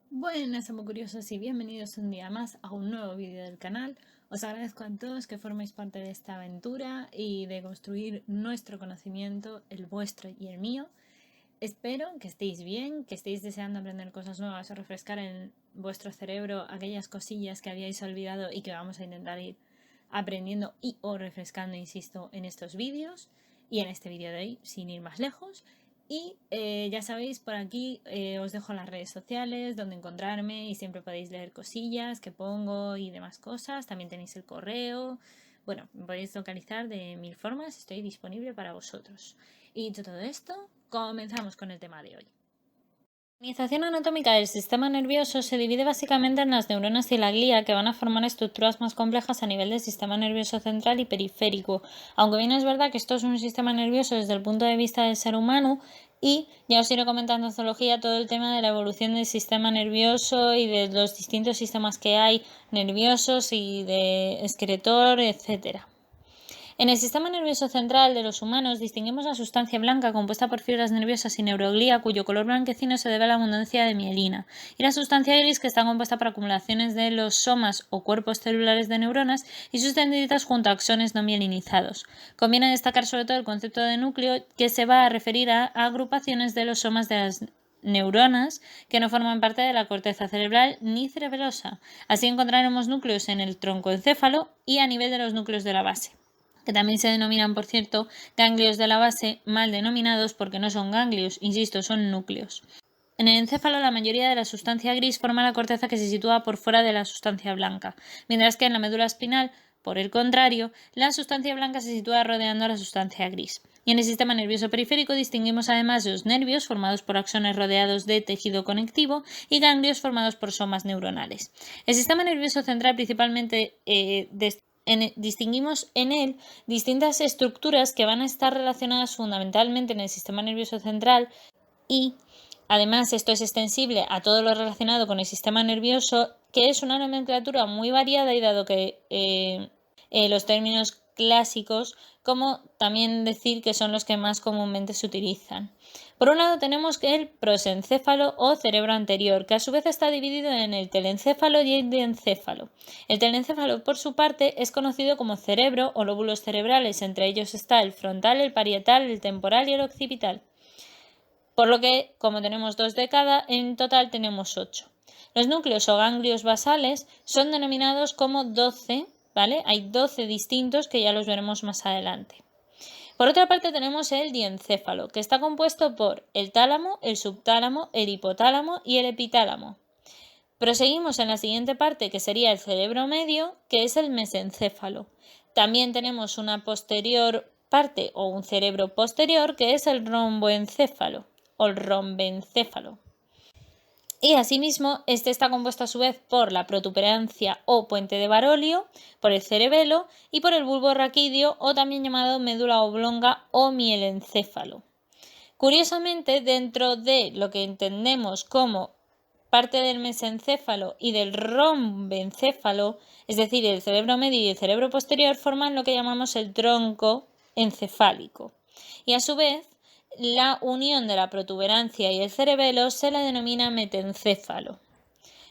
Buenas, amo curiosos, y bienvenidos un día más a un nuevo vídeo del canal. Os agradezco a todos que forméis parte de esta aventura y de construir nuestro conocimiento, el vuestro y el mío. Espero que estéis bien, que estéis deseando aprender cosas nuevas o refrescar en vuestro cerebro aquellas cosillas que habíais olvidado y que vamos a intentar ir aprendiendo y o refrescando, insisto, en estos vídeos y en este vídeo de hoy, sin ir más lejos. Y ya sabéis, por aquí os dejo las redes sociales donde encontrarme y siempre podéis leer cosillas que pongo y demás cosas. También tenéis el correo. Bueno, me podéis localizar de mil formas, estoy disponible para vosotros. Y dicho todo esto, comenzamos con el tema de hoy. La organización anatómica del sistema nervioso se divide básicamente en las neuronas y la glía, que van a formar estructuras más complejas a nivel del sistema nervioso central y periférico. Aunque bien es verdad que esto es un sistema nervioso desde el punto de vista del ser humano, y ya os iré comentando en zoología todo el tema de la evolución del sistema nervioso y de los distintos sistemas que hay nerviosos y de excretor, etcétera. En el sistema nervioso central de los humanos distinguimos la sustancia blanca compuesta por fibras nerviosas y neuroglía, cuyo color blanquecino se debe a la abundancia de mielina, y la sustancia gris, que está compuesta por acumulaciones de los somas o cuerpos celulares de neuronas y sus dendritas junto a axones no mielinizados. Conviene destacar sobre todo el concepto de núcleo, que se va a referir a agrupaciones de los somas de las neuronas que no forman parte de la corteza cerebral ni cerebelosa. Así encontraremos núcleos en el troncoencéfalo y a nivel de los núcleos de la base, que también se denominan, por cierto, ganglios de la base, mal denominados porque no son ganglios, insisto, son núcleos. En el encéfalo, la mayoría de la sustancia gris forma la corteza que se sitúa por fuera de la sustancia blanca, mientras que en la médula espinal, por el contrario, la sustancia blanca se sitúa rodeando a la sustancia gris. Y en el sistema nervioso periférico distinguimos además los nervios, formados por axones rodeados de tejido conectivo, y ganglios formados por somas neuronales. El sistema nervioso central principalmente distinguimos en él distintas estructuras que van a estar relacionadas fundamentalmente en el sistema nervioso central, y además esto es extensible a todo lo relacionado con el sistema nervioso, que es una nomenclatura muy variada, y dado que los términos clásicos, como también decir que son los que más comúnmente se utilizan. Por un lado tenemos el prosencéfalo o cerebro anterior, que a su vez está dividido en el telencéfalo y el diencéfalo. El telencéfalo, por su parte, es conocido como cerebro o lóbulos cerebrales. Entre ellos está el frontal, el parietal, el temporal y el occipital. Por lo que, como tenemos 2 de cada, en total tenemos 8. Los núcleos o ganglios basales son denominados como 12, ¿vale? Hay 12 distintos que ya los veremos más adelante. Por otra parte tenemos el diencéfalo, que está compuesto por el tálamo, el subtálamo, el hipotálamo y el epitálamo. Proseguimos en la siguiente parte, que sería el cerebro medio, que es el mesencéfalo. También tenemos una posterior parte o un cerebro posterior, que es el romboencéfalo o el rombencéfalo. Y asimismo, este está compuesto a su vez por la protuberancia o puente de Barolio, por el cerebelo y por el bulbo raquídeo, o también llamado médula oblonga o mielencéfalo. Curiosamente, dentro de lo que entendemos como parte del mesencéfalo y del rombencéfalo, es decir, el cerebro medio y el cerebro posterior, forman lo que llamamos el tronco encefálico. Y a su vez, la unión de la protuberancia y el cerebelo se la denomina metencéfalo.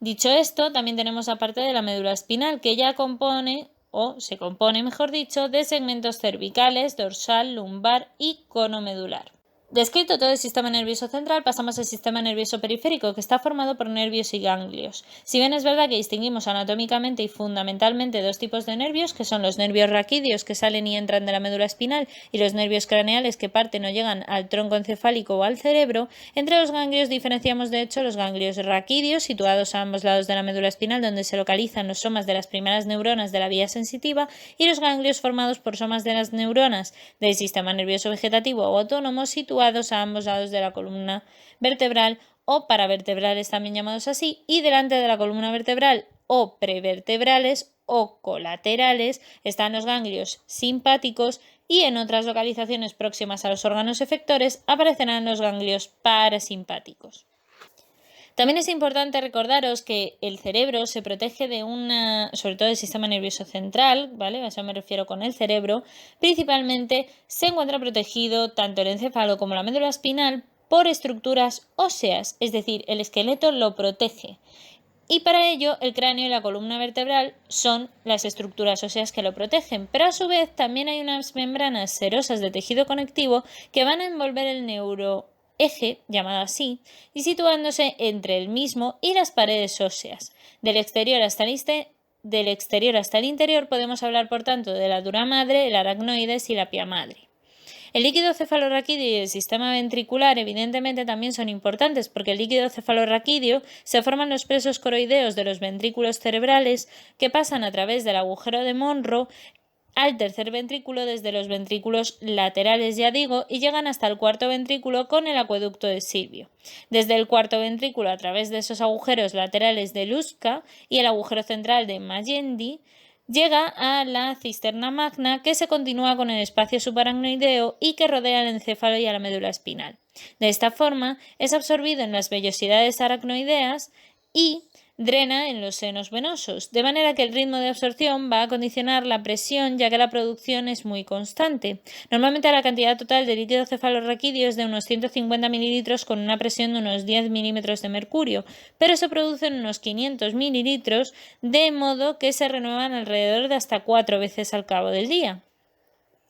Dicho esto, también tenemos la parte de la médula espinal, que ya se compone, mejor dicho, de segmentos cervicales, dorsal, lumbar y cono medular. Descrito todo el sistema nervioso central, pasamos al sistema nervioso periférico, que está formado por nervios y ganglios. Si bien es verdad que distinguimos anatómicamente y fundamentalmente dos tipos de nervios, que son los nervios raquídeos, que salen y entran de la médula espinal, y los nervios craneales, que parten o llegan al tronco encefálico o al cerebro, entre los ganglios diferenciamos de hecho los ganglios raquídeos, situados a ambos lados de la médula espinal, donde se localizan los somas de las primeras neuronas de la vía sensitiva, y los ganglios formados por somas de las neuronas del sistema nervioso vegetativo o autónomo, situados a ambos lados de la columna vertebral o paravertebrales, también llamados así, y delante de la columna vertebral o prevertebrales o colaterales están los ganglios simpáticos, y en otras localizaciones próximas a los órganos efectores aparecerán los ganglios parasimpáticos. También es importante recordaros que el cerebro se protege de sobre todo el sistema nervioso central, ¿vale? A eso me refiero con el cerebro. Principalmente se encuentra protegido tanto el encéfalo como la médula espinal por estructuras óseas, es decir, el esqueleto lo protege. Y para ello el cráneo y la columna vertebral son las estructuras óseas que lo protegen, pero a su vez también hay unas membranas serosas de tejido conectivo que van a envolver el neuroeje, llamado así, y situándose entre el mismo y las paredes óseas. Del exterior hasta el interior podemos hablar, por tanto, de la dura madre, el aracnoides y la pia madre. El líquido cefalorraquídeo y el sistema ventricular evidentemente también son importantes porque el líquido cefalorraquídeo se forman los presos coroideos de los ventrículos cerebrales que pasan a través del agujero de Monro al tercer ventrículo desde los ventrículos laterales, ya digo, y llegan hasta el cuarto ventrículo con el acueducto de Silvio. Desde el cuarto ventrículo, a través de esos agujeros laterales de Lusca y el agujero central de Magendie, llega a la cisterna magna que se continúa con el espacio subaracnoideo y que rodea el encéfalo y a la médula espinal. De esta forma, es absorbido en las vellosidades aracnoideas y drena en los senos venosos, de manera que el ritmo de absorción va a condicionar la presión ya que la producción es muy constante. Normalmente la cantidad total de líquido cefalorraquídeo es de unos 150 mililitros con una presión de unos 10 milímetros de mercurio, pero se producen unos 500 mililitros de modo que se renuevan alrededor de hasta 4 veces al cabo del día.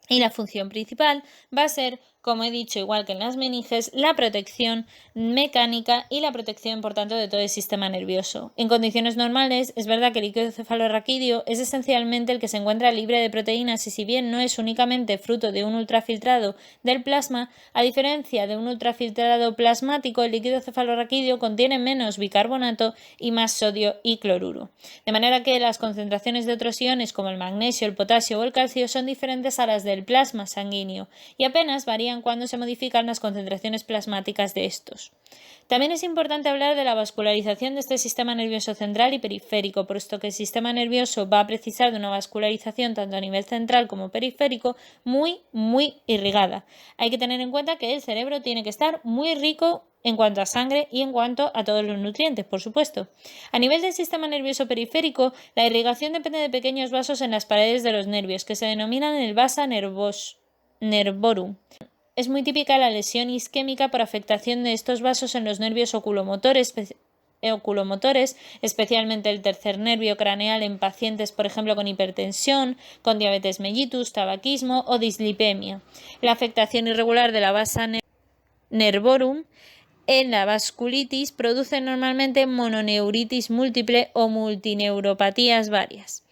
Y la función principal va a ser, como he dicho, igual que en las meninges, la protección mecánica y la protección, por tanto, de todo el sistema nervioso. En condiciones normales, es verdad que el líquido cefalorraquídeo es esencialmente el que se encuentra libre de proteínas y si bien no es únicamente fruto de un ultrafiltrado del plasma, a diferencia de un ultrafiltrado plasmático, el líquido cefalorraquídeo contiene menos bicarbonato y más sodio y cloruro. De manera que las concentraciones de otros iones como el magnesio, el potasio o el calcio son diferentes a las del plasma sanguíneo y apenas varían cuando se modifican las concentraciones plasmáticas de estos. También es importante hablar de la vascularización de este sistema nervioso central y periférico, puesto que el sistema nervioso va a precisar de una vascularización tanto a nivel central como periférico muy irrigada. Hay que tener en cuenta que el cerebro tiene que estar muy rico en cuanto a sangre y en cuanto a todos los nutrientes, por supuesto. A nivel del sistema nervioso periférico, la irrigación depende de pequeños vasos en las paredes de los nervios, que se denominan el vasa nervorum. Es muy típica la lesión isquémica por afectación de estos vasos en los nervios oculomotores, especialmente el tercer nervio craneal en pacientes, por ejemplo, con hipertensión, con diabetes mellitus, tabaquismo o dislipemia. La afectación irregular de la vasa nervorum en la vasculitis produce normalmente mononeuritis múltiple o multineuropatías varias.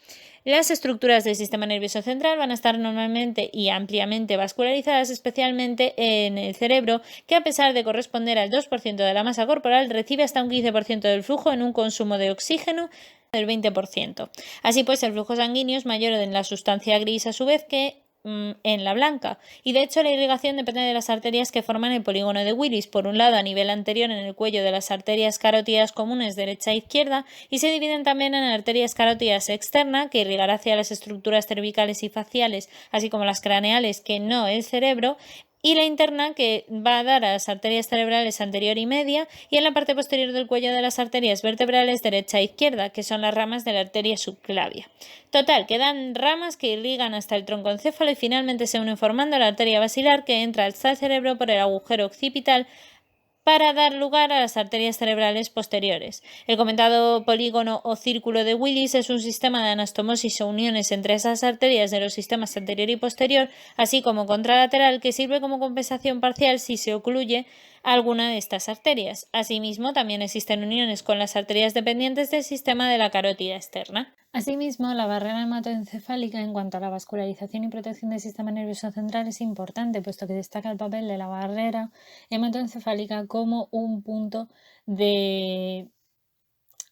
Las estructuras del sistema nervioso central van a estar normalmente y ampliamente vascularizadas, especialmente en el cerebro, que a pesar de corresponder al 2% de la masa corporal, recibe hasta un 15% del flujo en un consumo de oxígeno del 20%. Así pues, el flujo sanguíneo es mayor en la sustancia gris a su vez que en la blanca, y de hecho la irrigación depende de las arterias que forman el polígono de Willis, por un lado a nivel anterior en el cuello de las arterias carótidas comunes derecha e izquierda, y se dividen también en arterias carótidas externa, que irrigará hacia las estructuras cervicales y faciales, así como las craneales, que no el cerebro, y la interna, que va a dar a las arterias cerebrales anterior y media, y en la parte posterior del cuello de las arterias vertebrales derecha e izquierda, que son las ramas de la arteria subclavia. Total, que dan ramas que irrigan hasta el troncoencéfalo y finalmente se unen formando la arteria basilar que entra hasta el cerebro por el agujero occipital para dar lugar a las arterias cerebrales posteriores. El comentado polígono o círculo de Willis es un sistema de anastomosis o uniones entre esas arterias de los sistemas anterior y posterior, así como contralateral, que sirve como compensación parcial si se ocluye alguna de estas arterias. Asimismo, también existen uniones con las arterias dependientes del sistema de la carótida externa. Asimismo, la barrera hematoencefálica en cuanto a la vascularización y protección del sistema nervioso central es importante, puesto que destaca el papel de la barrera hematoencefálica como un punto de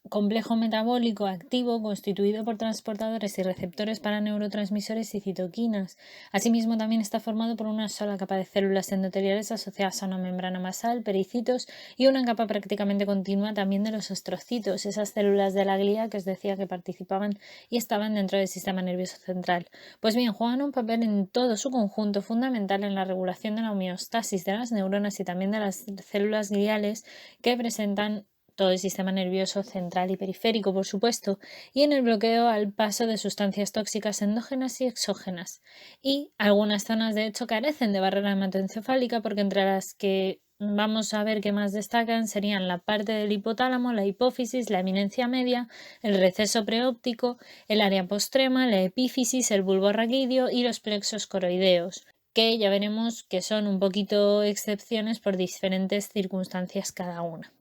complejo metabólico activo constituido por transportadores y receptores para neurotransmisores y citoquinas. Asimismo, también está formado por una sola capa de células endoteliales asociadas a una membrana basal, pericitos y una capa prácticamente continua también de los astrocitos, esas células de la glía que os decía que participaban y estaban dentro del sistema nervioso central. Pues bien, juegan un papel en todo su conjunto fundamental en la regulación de la homeostasis de las neuronas y también de las células gliales que presentan todo el sistema nervioso central y periférico, por supuesto, y en el bloqueo al paso de sustancias tóxicas endógenas y exógenas. Y algunas zonas, de hecho, carecen de barrera hematoencefálica, porque entre las que vamos a ver que más destacan serían la parte del hipotálamo, la hipófisis, la eminencia media, el receso preóptico, el área postrema, la epífisis, el bulbo raquídeo y los plexos coroideos, que ya veremos que son un poquito excepciones por diferentes circunstancias cada una.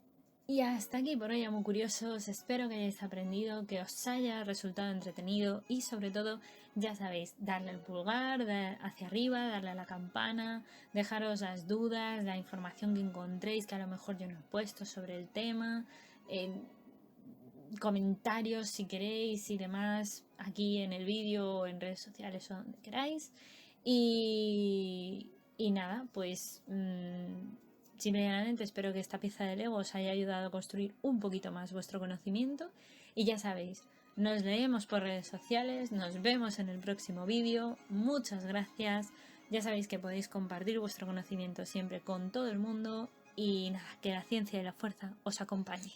Y hasta aquí por hoy, amo curiosos. Espero que hayáis aprendido, que os haya resultado entretenido y sobre todo, ya sabéis, darle al pulgar hacia arriba, darle a la campana, dejaros las dudas, la información que encontréis que a lo mejor yo no he puesto sobre el tema, comentarios si queréis y demás aquí en el vídeo o en redes sociales o donde queráis. Y nada, pues simplemente espero que esta pieza de Lego os haya ayudado a construir un poquito más vuestro conocimiento. Y ya sabéis, nos leemos por redes sociales, nos vemos en el próximo vídeo. Muchas gracias. Ya sabéis que podéis compartir vuestro conocimiento siempre con todo el mundo. Y nada, que la ciencia y la fuerza os acompañe.